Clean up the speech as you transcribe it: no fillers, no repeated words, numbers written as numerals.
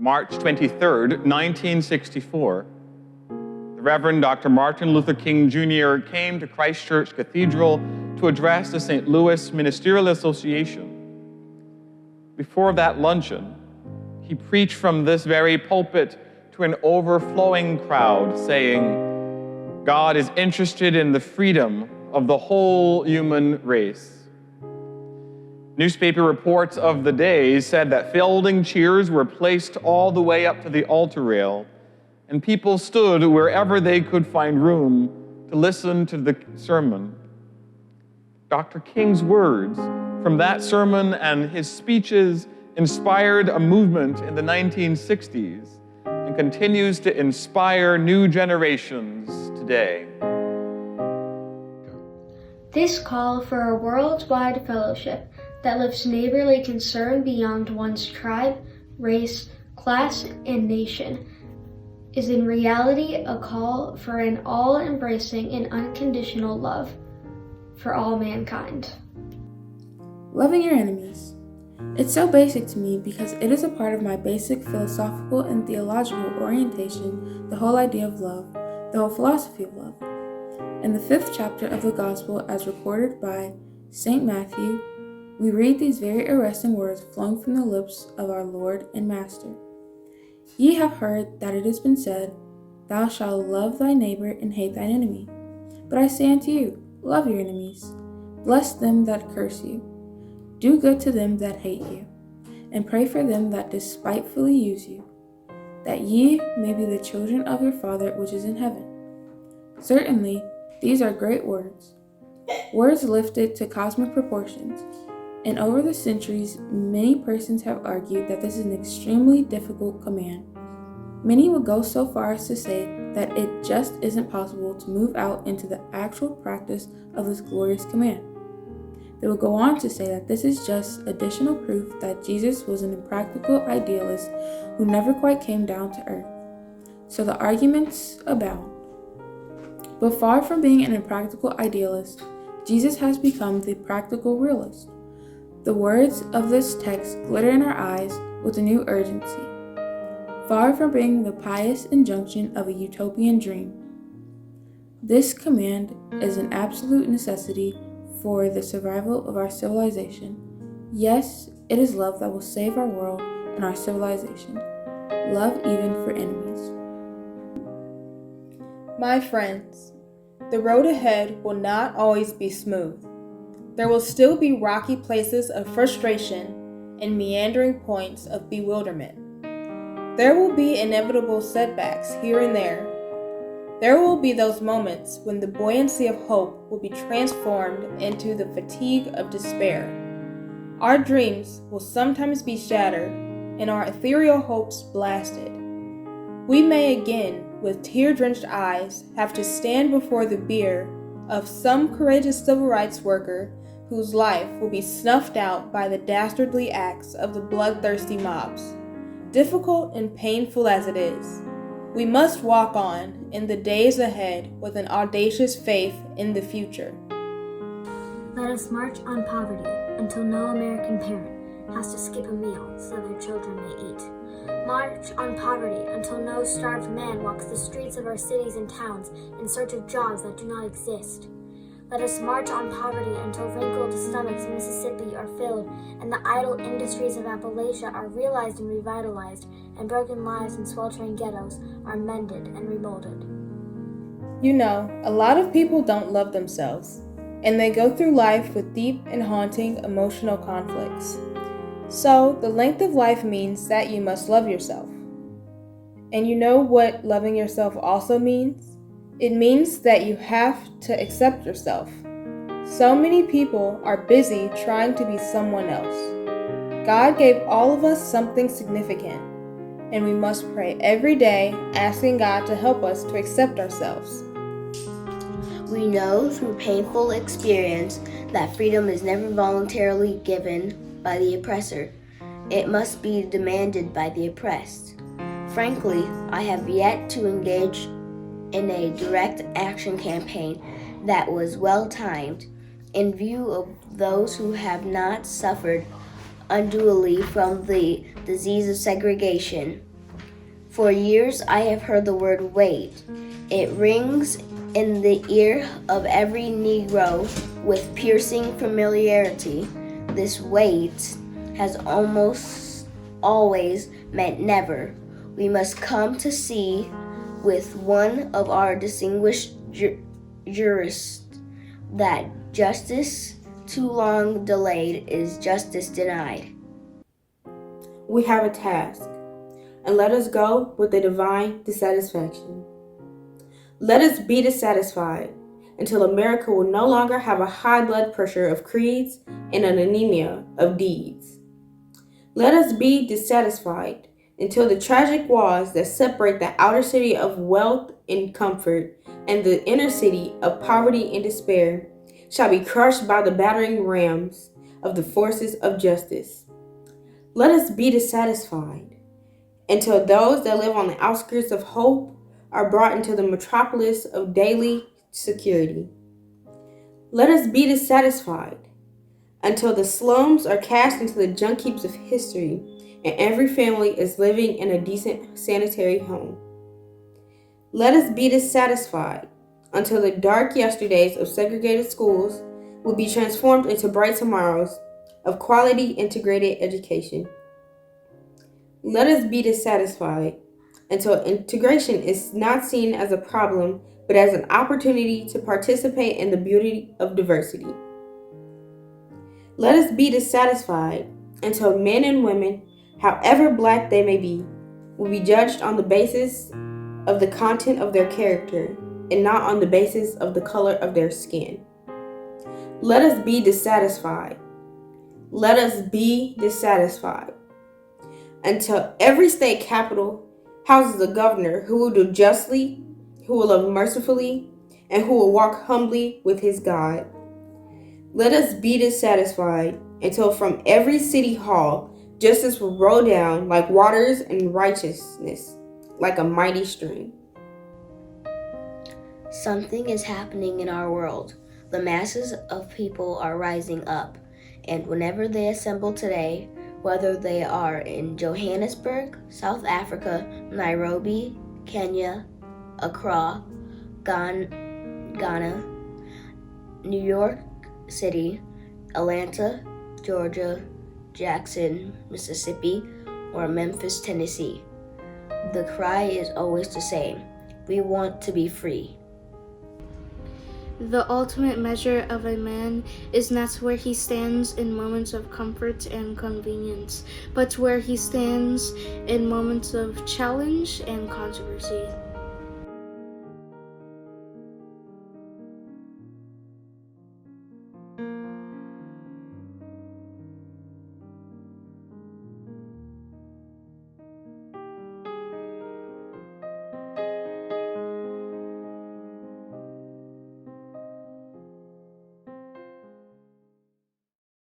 March 23rd, 1964, the Reverend Dr. Martin Luther King Jr. came to Christ Church Cathedral to address the St. Louis Ministerial Association. Before that luncheon, he preached from this very pulpit to an overflowing crowd, saying, God is interested in the freedom of the whole human race. Newspaper reports of the day said that folding chairs were placed all the way up to the altar rail, and people stood wherever they could find room to listen to the sermon. Dr. King's words from that sermon and his speeches inspired a movement in the 1960s and continues to inspire new generations today. This call for a worldwide fellowship that lifts neighborly concern beyond one's tribe, race, class, and nation is in reality a call for an all-embracing and unconditional love for all mankind. Loving your enemies. It's so basic to me because it is a part of my basic philosophical and theological orientation, the whole idea of love, the whole philosophy of love. In the 5th chapter of the Gospel as recorded by St. Matthew, we read these very arresting words flowing from the lips of our Lord and Master. Ye have heard that it has been said, Thou shalt love thy neighbor and hate thine enemy. But I say unto you, love your enemies, bless them that curse you, do good to them that hate you, and pray for them that despitefully use you, that ye may be the children of your Father which is in heaven. Certainly, these are great words, words lifted to cosmic proportions. And over the centuries, many persons have argued that this is an extremely difficult command. Many would go so far as to say that it just isn't possible to move out into the actual practice of this glorious command. They would go on to say that this is just additional proof that Jesus was an impractical idealist who never quite came down to earth. So the arguments abound. But far from being an impractical idealist, Jesus has become the practical realist. The words of this text glitter in our eyes with a new urgency. Far from being the pious injunction of a utopian dream, this command is an absolute necessity for the survival of our civilization. Yes, it is love that will save our world and our civilization. Love even for enemies. My friends, the road ahead will not always be smooth. There will still be rocky places of frustration and meandering points of bewilderment. There will be inevitable setbacks here and there. There will be those moments when the buoyancy of hope will be transformed into the fatigue of despair. Our dreams will sometimes be shattered and our ethereal hopes blasted. We may again, with tear-drenched eyes, have to stand before the bier of some courageous civil rights worker whose life will be snuffed out by the dastardly acts of the bloodthirsty mobs. Difficult and painful as it is, we must walk on in the days ahead with an audacious faith in the future. Let us march on poverty until no American parent has to skip a meal so their children may eat. March on poverty until no starved man walks the streets of our cities and towns in search of jobs that do not exist. Let us march on poverty until wrinkled stomachs in Mississippi are filled and the idle industries of Appalachia are realized and revitalized, and broken lives in sweltering ghettos are mended and remolded. You know, a lot of people don't love themselves, and they go through life with deep and haunting emotional conflicts. So, the length of life means that you must love yourself. And you know what loving yourself also means? It means that you have to accept yourself. So many people are busy trying to be someone else. God gave all of us something significant, and we must pray every day asking God to help us to accept ourselves. We know through painful experience that freedom is never voluntarily given by the oppressor. It must be demanded by the oppressed. Frankly, I have yet to engage in a direct action campaign that was well-timed in view of those who have not suffered unduly from the disease of segregation. For years I have heard the word wait. It rings in the ear of every Negro with piercing familiarity. This wait has almost always meant never. We must come to see with one of our distinguished jurists that justice too long delayed is justice denied. We have a task, and let us go with a divine dissatisfaction. Let us be dissatisfied until America will no longer have a high blood pressure of creeds and an anemia of deeds. Let us be dissatisfied until the tragic walls that separate the outer city of wealth and comfort and the inner city of poverty and despair shall be crushed by the battering rams of the forces of justice. Let us be dissatisfied until those that live on the outskirts of hope are brought into the metropolis of daily security. Let us be dissatisfied until the slums are cast into the junk heaps of history and every family is living in a decent sanitary home. Let us be dissatisfied until the dark yesterdays of segregated schools will be transformed into bright tomorrows of quality integrated education. Let us be dissatisfied until integration is not seen as a problem but as an opportunity to participate in the beauty of diversity. Let us be dissatisfied until men and women, however black they may be, will be judged on the basis of the content of their character and not on the basis of the color of their skin. Let us be dissatisfied. Let us be dissatisfied until every state capital houses a governor who will do justly, who will love mercifully, and who will walk humbly with his God. Let us be dissatisfied until from every city hall justice will roll down like waters and righteousness like a mighty stream. Something is happening in our world. The masses of people are rising up, and whenever they assemble today, whether they are in Johannesburg, South Africa, Nairobi, Kenya, Accra, Ghana, New York City, Atlanta, Georgia, Jackson, Mississippi, or Memphis, Tennessee, the cry is always the same. We want to be free. The ultimate measure of a man is not where he stands in moments of comfort and convenience, but where he stands in moments of challenge and controversy.